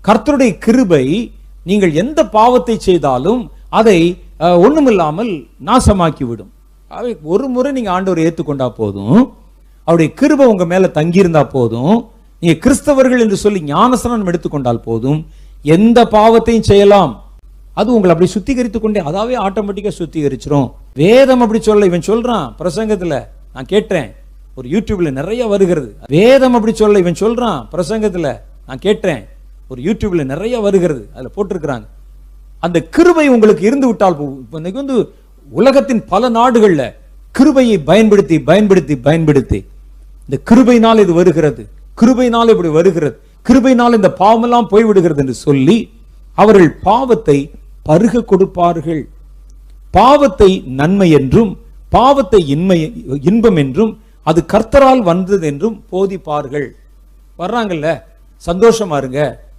கர்த்தருடைய கிருபை நீங்கள் எந்த பாவத்தை செய்தாலும் அதை ஒண்ணுமில்லாமல் நாசமாக்கி விடும். ஒரு முறை நீங்க ஆண்டவரை ஏற்றுக்கொண்டா போதும், அவருடைய கிருபை உங்க மேல தங்கியிருந்தா போதும், நீங்க கிறிஸ்தவர்கள் என்று சொல்லி ஞானஸ்நானம் எடுத்துக்கொண்டால் போதும், எந்த பாவத்தையும் செய்யலாம். அது உங்களை அப்படி சுத்திகரித்து கொண்டே அதாவே ஆட்டோமேட்டிக்கா சுத்திகரிச்சிரும். வேதம் அப்படி சொல்ல, இவன் சொல்றான் பிரசங்கத்துல, நான் கேட்டேன், ஒரு யூடியூப்ல நிறைய வருகிறது. வேதம் அப்படி சொல்ல, இவன் சொல்றான் பிரசங்கத்துல, நான் கேட்டேன், ஒரு யூடியூப்ல நிறைய வருகிறது, அதுல போட்டிருக்கிறாங்க. அந்த கிருபை உங்களுக்கு இருந்து விட்டால் இன்னைக்கு வந்து உலகத்தின் பல நாடுகள்ல கிருபையை பயன்படுத்தி பயன்படுத்தி பயன்படுத்தி இந்த கிருபையினால் இது வருகிறது, கிருபையினால் இப்படி வருகிறது, கிருபையினால் இந்த பாவமெல்லாம் போய்விடுகிறது என்று சொல்லி அவர்கள் பாவத்தை பருக கொடுப்பார்கள். பாவத்தை நன்மை என்றும் பாவத்தை இன்பம் என்றும் அது கர்த்தரால் வந்தது என்றும் போதிப்பார்கள். வர்றாங்கல்ல, சந்தோஷமா இருங்க,